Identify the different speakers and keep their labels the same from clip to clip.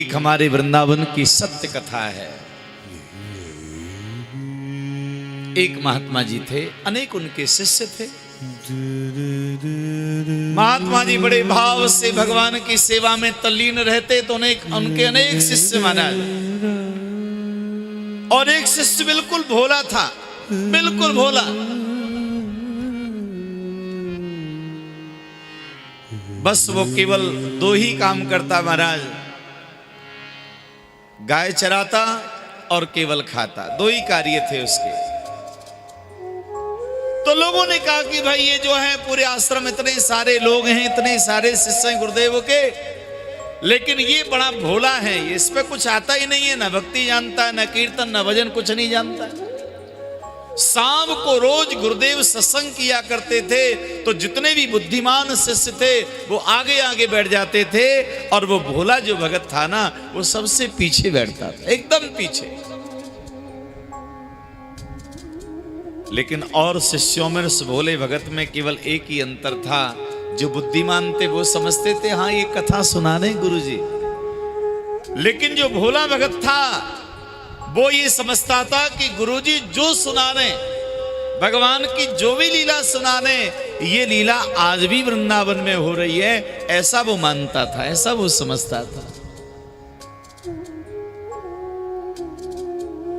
Speaker 1: एक हमारे वृंदावन की सत्य कथा है। एक महात्मा जी थे, अनेक उनके शिष्य थे। महात्मा जी बड़े भाव से भगवान की सेवा में तल्लीन रहते, तो उनके अनेक शिष्य महाराज, और एक शिष्य बिल्कुल भोला था, बिल्कुल भोला। बस वो केवल दो ही काम करता महाराज, गाय चराता और केवल खाता, दो ही कार्य थे उसके। तो लोगों ने कहा कि भाई ये जो है पूरे आश्रम इतने सारे लोग हैं, इतने सारे शिष्य हैं गुरुदेव के, लेकिन ये बड़ा भोला है, ये इस पे कुछ आता ही नहीं है, ना भक्ति जानता है, ना कीर्तन, ना भजन, कुछ नहीं जानता है। शाम को रोज गुरुदेव सत्संग किया करते थे, तो जितने भी बुद्धिमान शिष्य थे वो आगे आगे बैठ जाते थे, और वो भोला जो भगत था ना, वो सबसे पीछे बैठता था, एकदम पीछे। लेकिन और शिष्यों में उस भोले भगत में केवल एक ही अंतर था, जो बुद्धिमान थे वो समझते थे हाँ ये कथा सुना रहे गुरुजी, लेकिन जो भोला भगत था वो ये समझता था कि गुरुजी जो सुना रहे, भगवान की जो भी लीला सुना रहे, ये लीला आज भी वृंदावन में हो रही है, ऐसा वो मानता था, ऐसा वो समझता था।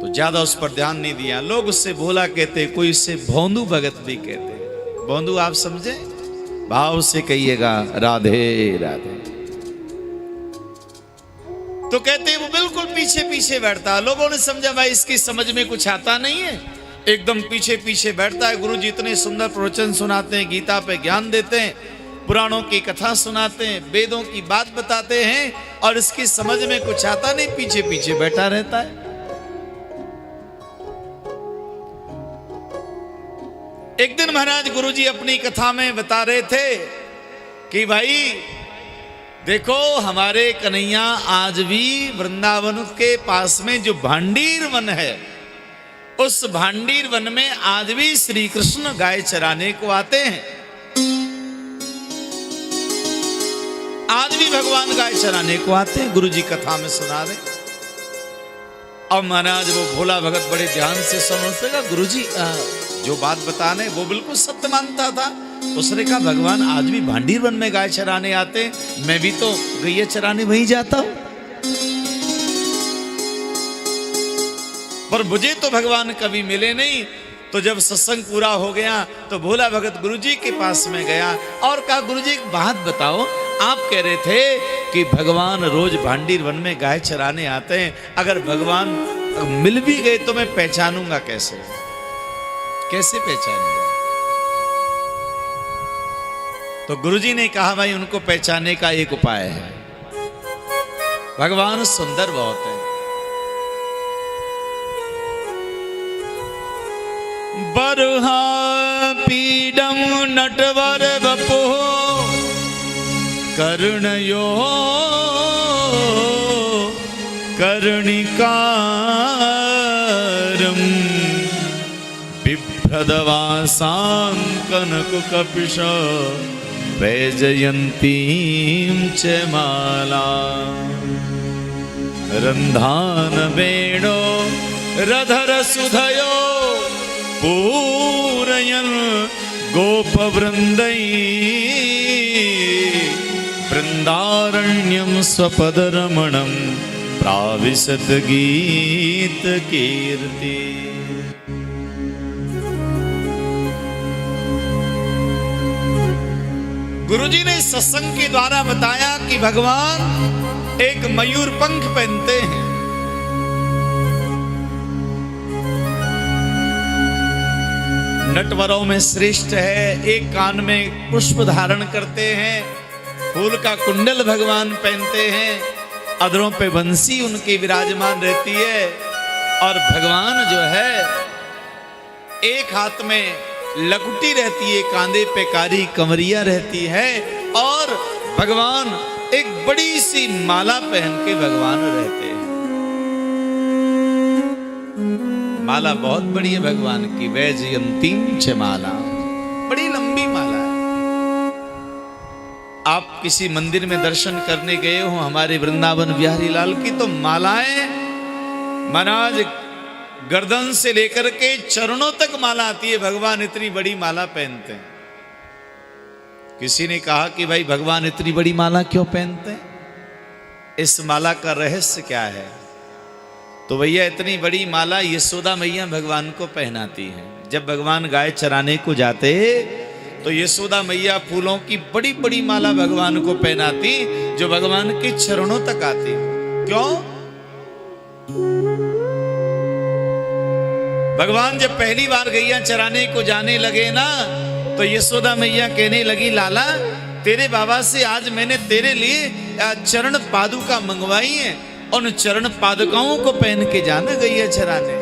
Speaker 1: तो ज्यादा उस पर ध्यान नहीं दिया। लोग उससे भोला कहते, कोई उससे भोंदू भगत भी कहते। भोंदू आप समझे, भाव से कहिएगा राधे राधे। तो कहते वो बिल्कुल पीछे पीछे बैठता। लोगों ने समझा भाई इसकी समझ में कुछ आता नहीं है, एकदम पीछे पीछे बैठता है। गुरुजी इतने सुंदर प्रवचन सुनाते हैं, गीता पे ज्ञान देते हैं, पुराणों की कथा सुनाते हैं, वेदों की बात बताते हैं, और इसकी समझ में कुछ आता नहीं, पीछे पीछे बैठा रहता है। एक दिन महाराज गुरुजी अपनी कथा में बता रहे थे कि भाई देखो हमारे कन्हैया आज भी वृंदावन के पास में जो भांडीर वन है, उस भांडीर वन में आज भी श्री कृष्ण गाय चराने को आते हैं। आज भी भगवान गाय चराने को आते हैं, गुरुजी कथा में सुना रहे। अब महाराज वो भोला भगत बड़े ध्यान से समझतेगा, गुरुजी जो बात बताने वो बिल्कुल सत्य मानता था। उसने कहा भगवान आज भी भांडीर वन में गाय चराने आते, मैं भी तो गैया चराने वहीं जाता हूं, पर मुझे तो भगवान कभी मिले नहीं। तो जब सत्संग पूरा हो गया तो भोला भगत गुरुजी के पास में गया और कहा गुरुजी एक बात बताओ, आप कह रहे थे कि भगवान रोज भांडीर वन में गाय चराने आते हैं, अगर भगवान मिल भी गए तो मैं पहचानूंगा कैसे, कैसे पहचानूंगा? तो गुरुजी ने कहा भाई उनको पहचानने का एक उपाय है, भगवान सुंदर बहुत है। बरहा पीडम नटवर बपो कर्णयो कर्णिकारम बिभ्रदवासां कनककपिश वैजयन्तीं च माला रन्धान वेणो रधर सुधयो पूरयन् गोपवृन्दै वृन्दारण्यं स्वपदरमणं प्राविशत गीत कीर्ति। गुरुजी ने सत्संग के द्वारा बताया कि भगवान एक मयूर पंख पहनते हैं, नटवरों में श्रेष्ठ है, एक कान में पुष्प धारण करते हैं, फूल का कुंडल भगवान पहनते हैं, अधरों पे बंसी उनकी विराजमान रहती है, और भगवान जो है एक हाथ में लकुटी रहती है, कांधे पे कारी कमरिया रहती है, और भगवान एक बड़ी सी माला पहन के भगवान रहते हैं। माला बहुत बड़ी है भगवान की, वैजयंतीं च माला, बड़ी लंबी माला है। आप किसी मंदिर में दर्शन करने गए हो हमारे वृंदावन बिहारी लाल की, तो मालाएं महाराज गर्दन से लेकर के चरणों तक माला आती है। भगवान इतनी बड़ी माला पहनते हैं। किसी ने कहा कि भाई भगवान इतनी बड़ी माला क्यों पहनते हैं, इस माला का रहस्य क्या है? तो भैया इतनी बड़ी माला यशोदा मैया भगवान को पहनाती हैं। जब भगवान गाय चराने को जाते तो यशोदा मैया फूलों की बड़ी बड़ी माला भगवान को पहनाती, जो भगवान के चरणों तक आती। क्यों? भगवान जब पहली बार गैया चराने को जाने लगे ना, तो यशोदा मैया कहने लगी, लाला तेरे बाबा से आज मैंने तेरे लिए चरण पादुका मंगवाई है, उन चरण पादुकाओं को पहन के जाना गैया चराने।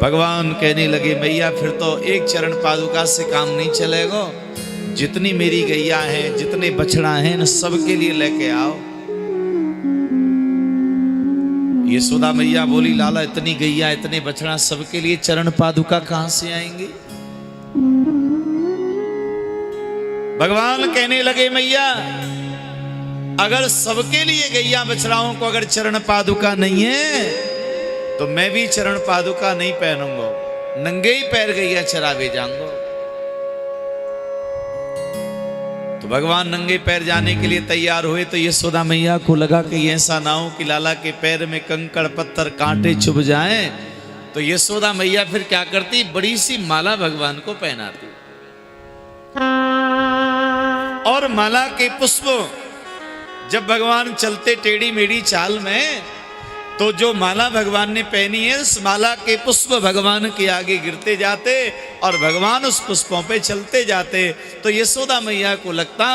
Speaker 1: भगवान कहने लगे, मैया फिर तो एक चरण पादुका से काम नहीं चलेगा, जितनी मेरी गैया हैं, जितने बछड़ा हैं न सबके लिए लेके आओ। यशोदा मैया बोली, लाला इतनी गैया इतने बछड़ा सबके लिए चरण पादुका कहां से आएंगे? भगवान कहने लगे, मैया अगर सबके लिए गैया बछड़ाओं को अगर चरण पादुका नहीं है तो मैं भी चरण पादुका नहीं पहनूंगा, नंगे ही पैर गैया चरावे जाऊंगा। तो भगवान नंगे पैर जाने के लिए तैयार हुए, तो यशोदा मैया को लगा कि ऐसा ना हो कि लाला के पैर में कंकड़ पत्थर कांटे चुभ जाएं। तो यशोदा मैया फिर क्या करती, बड़ी सी माला भगवान को पहनाती, और माला के पुष्प जब भगवान चलते टेढ़ी मेढ़ी चाल में, तो जो माला भगवान ने पहनी है उस माला के पुष्प भगवान के आगे गिरते जाते और भगवान उस पुष्पों पे चलते जाते। तो यशोदा मैया को लगता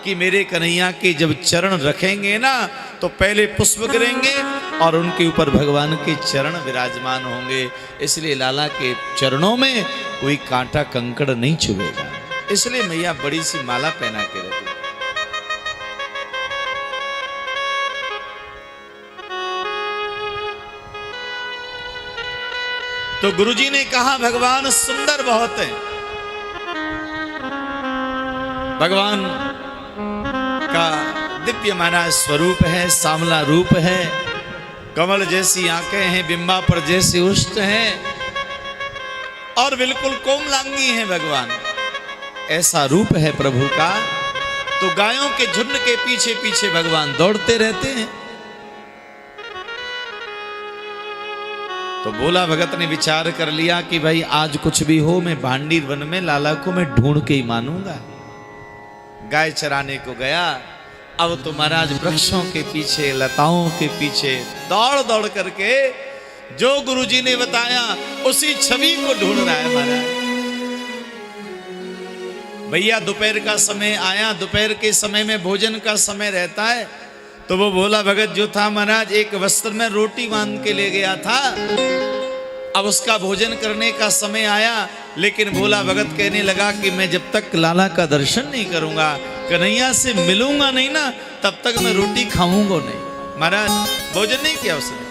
Speaker 1: कि मेरे कन्हैया के जब चरण रखेंगे ना तो पहले पुष्प गिरेंगे और उनके ऊपर भगवान के चरण विराजमान होंगे, इसलिए लाला के चरणों में कोई कांटा कंकड़ नहीं चुभेगा, इसलिए मैया बड़ी सी माला पहना के रखी। तो गुरुजी ने कहा, भगवान सुंदर बहुत है, भगवान का दिव्य माना स्वरूप है, सामला रूप है, कमल जैसी आंखें हैं, बिंबा पर जैसे उष्ट हैं और बिल्कुल कोमलांगी हैं भगवान, ऐसा रूप है प्रभु का। तो गायों के झुंड के पीछे पीछे भगवान दौड़ते रहते हैं। तो भोला भगत ने विचार कर लिया कि भाई आज कुछ भी हो, मैं भांडीर वन में लाला को मैं ढूंढ के ही मानूंगा। गाय चराने को गया, अब तो महाराज वृक्षों के पीछे, लताओं के पीछे दौड़ दौड़ करके जो गुरुजी ने बताया उसी छवि को ढूंढ रहा है महाराज। भैया दोपहर का समय आया, दोपहर के समय में भोजन का समय रहता है, तो वो भोला भगत जो था महाराज एक वस्त्र में रोटी बांध के ले गया था। अब उसका भोजन करने का समय आया, लेकिन भोला भगत कहने लगा कि मैं जब तक लाला का दर्शन नहीं करूंगा, कन्हैया से मिलूंगा नहीं ना, तब तक मैं रोटी खाऊंगा नहीं। महाराज भोजन नहीं किया उसने।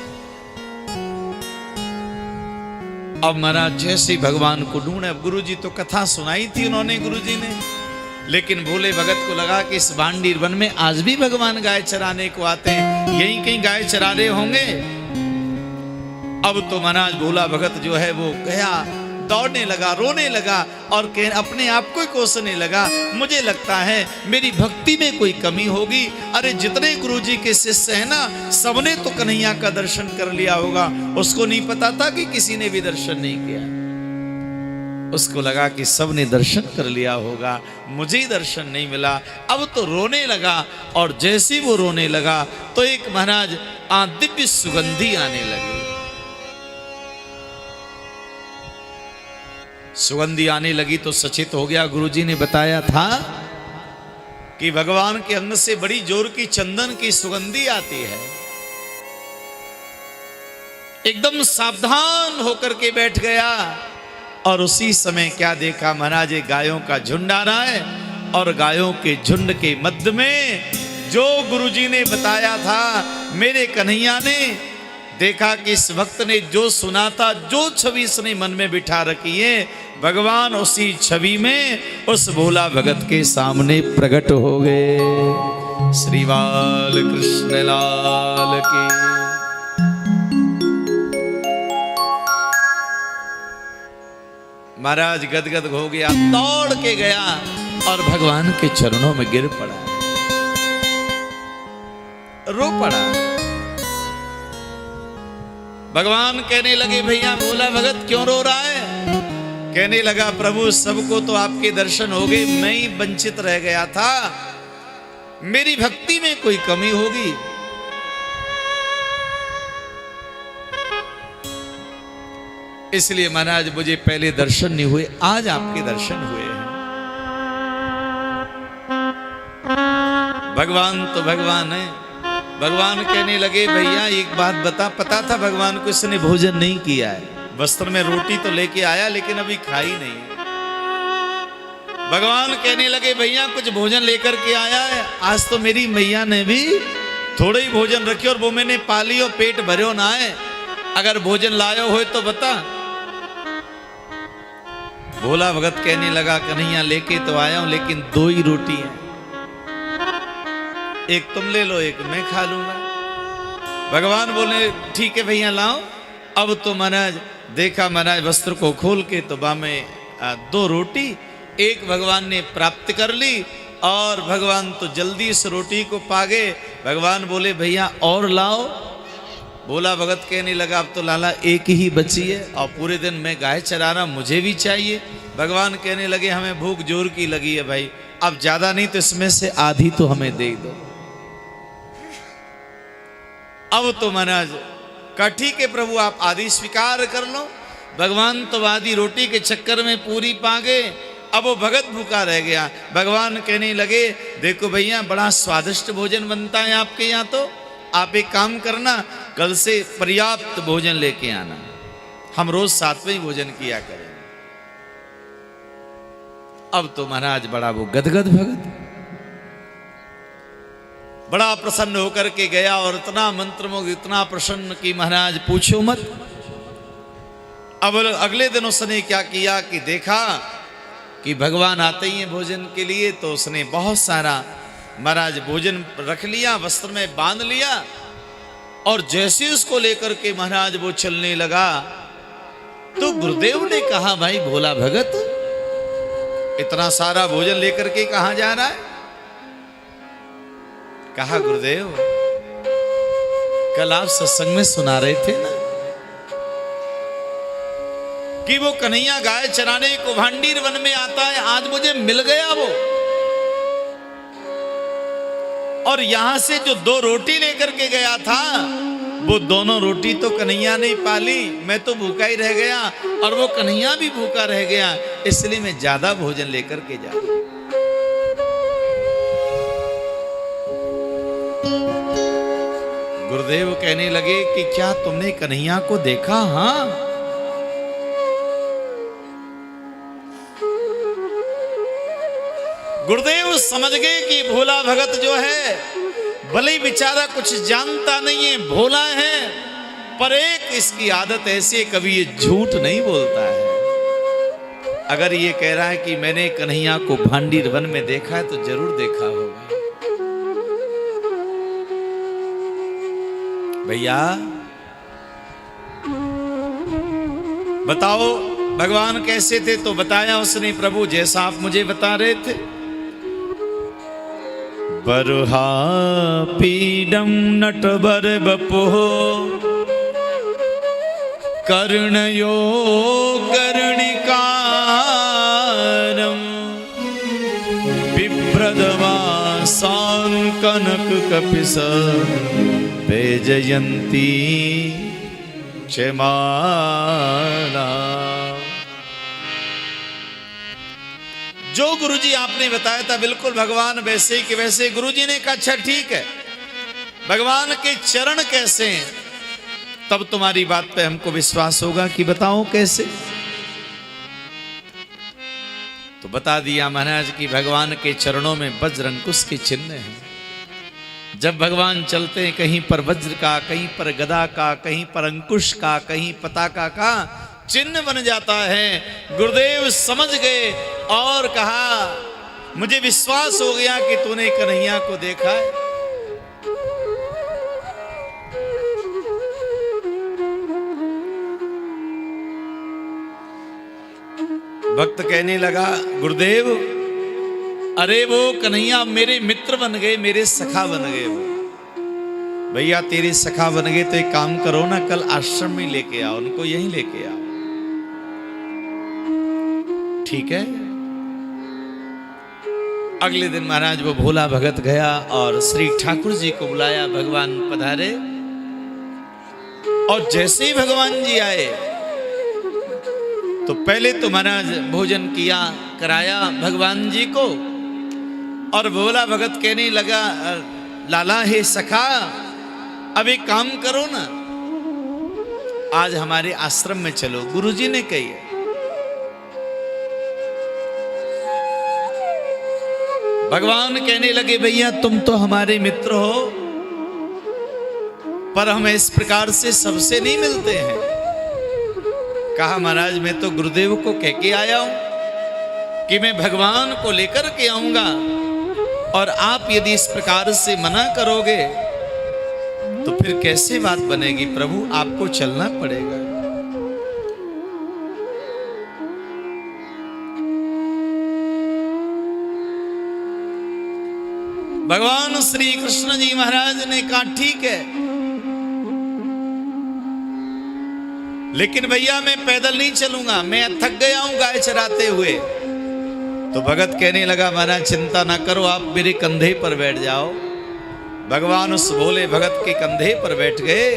Speaker 1: अब महाराज जैसे भगवान को ढूंढे, अब गुरुजी तो कथा सुनाई थी उन्होंने गुरुजी ने, लेकिन भोले भगत को लगा कि इस भांडीर वन में आज भी भगवान गाय चराने को आते हैं, यहीं कहीं गाय चरा रहे होंगे। अब तो महाराज भोला भगत जो है वो गया, दौड़ने लगा, रोने लगा और अपने आप को ही कोसने लगा, मुझे लगता है मेरी भक्ति में कोई कमी होगी। अरे जितने गुरुजी के शिष्य हैं ना, सबने तो कन्हैया का दर्शन कर लिया होगा, उसको नहीं पता था कि किसी ने भी दर्शन नहीं किया। उसको लगा कि सबने दर्शन कर लिया होगा, मुझे ही दर्शन नहीं मिला। अब तो रोने लगा, और जैसे वो रोने लगा तो एक महाराज दिव्य सुगंधी आने लगी। सुगंधी आने लगी तो सचेत हो गया। गुरुजी ने बताया था कि भगवान के अंग से बड़ी जोर की चंदन की सुगंधी आती है। एकदम सावधान होकर के बैठ गया, और उसी समय क्या देखा महाराज, गायों का झुंड आ रहा है, और गायों के झुंड के मध्य में जो गुरुजी ने बताया था, मेरे कन्हैया ने देखा कि इस भक्त ने जो सुना था, जो छवि इसने मन में बिठा रखी है, भगवान उसी छवि में उस भोला भगत के सामने प्रकट हो गए। श्री बाल कृष्ण लाल की। महाराज गदगद हो गया, दौड़ के गया और भगवान के चरणों में गिर पड़ा, रो पड़ा। भगवान कहने लगे, भैया भोला भगत क्यों रो रहा है? कहने लगा, प्रभु सबको तो आपके दर्शन हो गए, मैं ही वंचित रह गया था, मेरी भक्ति में कोई कमी होगी। इसलिए महाराज मुझे पहले दर्शन नहीं हुए, आज आपके दर्शन हुए हैं। भगवान तो भगवान है। भगवान कहने लगे, भैया एक बात बता, पता था भगवान को इसने भोजन नहीं किया है, वस्त्र में रोटी तो लेके आया लेकिन अभी खाई नहीं है। भगवान कहने लगे, भैया कुछ भोजन लेकर के आया है? आज तो मेरी मैया ने भी थोड़ा ही भोजन रखी और वो मैंने पाली और पेट भरो ना है, अगर भोजन लायो हो तो बता। भोला भगत कहने लगा, कन्हैया लेके तो आया हूं लेकिन 2 ही रोटी है, एक तुम ले लो, एक मैं खा लूंगा। भगवान बोले, ठीक है भैया लाओ। अब तो महाराज देखा, महाराज वस्त्र को खोल के तो बा में 2 रोटी, एक भगवान ने प्राप्त कर ली और भगवान तो जल्दी इस रोटी को पा गए। भगवान बोले, भैया और लाओ। भोला भगत कहने लगा, अब तो लाला एक ही बची है और पूरे दिन मैं गाय चरा रहा, मुझे भी चाहिए। भगवान कहने लगे, हमें भूख जोर की लगी है भाई, अब ज्यादा नहीं तो इसमें से आधी तो हमें दे दो। अब तो महाराज कहा, ठीक है प्रभु आप आदि स्वीकार कर लो। भगवान तो आदि रोटी के चक्कर में पूरी पा गए, अब वो भगत भूखा रह गया। भगवान कहने लगे, देखो भैया बड़ा स्वादिष्ट भोजन बनता है आपके यहाँ, तो आप एक काम करना, कल से पर्याप्त भोजन लेके आना, हम रोज साथ में ही भोजन किया करें। अब तो महाराज बड़ा वो गदगद भगत बड़ा प्रसन्न होकर के गया और इतना मंत्रमुग्ध, इतना प्रसन्न कि महाराज पूछो मत। अब अगले दिन उसने क्या किया कि देखा कि भगवान आते ही हैं भोजन के लिए, तो उसने बहुत सारा महाराज भोजन रख लिया, वस्त्र में बांध लिया और जैसे उसको लेकर के महाराज वो चलने लगा तो गुरुदेव ने कहा, भाई भोला भगत इतना सारा भोजन लेकर के कहां जा रहा है? कहा, गुरुदेव कल आप सत्संग में सुना रहे थे ना कि वो कन्हैया गाय चराने को भांडीर वन में आता है, आज मुझे मिल गया वो, और यहां से जो 2 रोटी लेकर के गया था वो दोनों रोटी तो कन्हैया नहीं पाली, मैं तो भूखा ही रह गया और वो कन्हैया भी भूखा रह गया, इसलिए मैं ज्यादा भोजन लेकर के जा रहा। गुरुदेव कहने लगे कि क्या तुमने कन्हैया को देखा? हाँ। गुरुदेव समझ गए कि भोला भगत जो है भले बेचारा कुछ जानता नहीं है, भोला है, पर एक इसकी आदत ऐसी है, कभी ये झूठ नहीं बोलता है। अगर ये कह रहा है कि मैंने कन्हैया को भांडीर वन में देखा है तो जरूर देखा होगा। भैया बताओ भगवान कैसे थे? तो बताया उसने, प्रभु जैसा आप मुझे बता रहे थे। बरहा पीडम नटवर बपुहो कर्णयो कर्णिकारम बिभ्रदवासां कनक कपिस वैजयंती चमाला। जो गुरुजी आपने बताया था बिल्कुल भगवान वैसे ही के वैसे। गुरुजी ने कहा, अच्छा ठीक है, भगवान के चरण कैसे हैं? तब तुम्हारी बात पे हमको विश्वास होगा कि बताओ कैसे। तो बता दिया महाराज कि भगवान के चरणों में वज्र अंकुश के चिन्ह हैं। जब भगवान चलते हैं कहीं पर वज्र का, कहीं पर गदा का, कहीं पर अंकुश का, कहीं पताका का चिन्ह बन जाता है। गुरुदेव समझ गए और कहा मुझे विश्वास हो गया कि तूने कन्हैया को देखा है। भक्त कहने लगा गुरुदेव अरे वो कन्हैया मेरे मित्र बन गए, मेरे सखा बन गए। वो भैया तेरे सखा बन गए तो एक काम करो ना, कल आश्रम में लेके आओ, उनको यहीं लेके आओ, ठीक है। अगले दिन महाराज वो भोला भगत गया और श्री ठाकुर जी को बुलाया, भगवान पधारे। और जैसे ही भगवान जी आए तो पहले तो महाराज भोजन किया, कराया भगवान जी को। और भोला भगत कहने लगा लाला हे सखा अब एक काम करो ना, आज हमारे आश्रम में चलो, गुरुजी ने कही है। भगवान कहने लगे भैया तुम तो हमारे मित्र हो, पर हम इस प्रकार से सबसे नहीं मिलते हैं। कहा महाराज मैं तो गुरुदेव को कह के आया हूं कि मैं भगवान को लेकर के आऊंगा, और आप यदि इस प्रकार से मना करोगे तो फिर कैसे बात बनेगी प्रभु, आपको चलना पड़ेगा। भगवान श्री कृष्ण जी महाराज ने कहा ठीक है, लेकिन भैया मैं पैदल नहीं चलूंगा, मैं थक गया हूं गाय चराते हुए। तो भगत कहने लगा महाराज चिंता ना करो, आप मेरे कंधे पर बैठ जाओ। भगवान उस भोले भगत के कंधे पर बैठ गए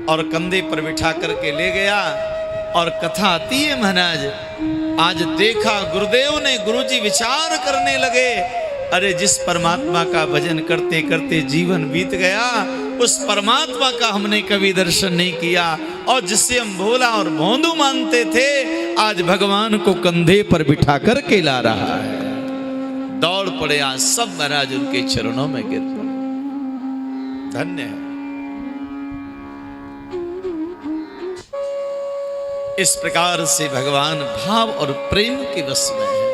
Speaker 1: और कंधे पर बिठा करके ले गया। और कथा आती है महाराज, आज देखा गुरुदेव ने, गुरुजी विचार करने लगे अरे जिस परमात्मा का भजन करते करते जीवन बीत गया, उस परमात्मा का हमने कभी दर्शन नहीं किया, और जिससे हम भोला और भोंदू मानते थे आज भगवान को कंधे पर बिठा कर के ला रहा है। दौड़ पड़े आज सब महाराज उनके चरणों में गिर पड़े। धन्य है। इस प्रकार से भगवान भाव और प्रेम के वश में है।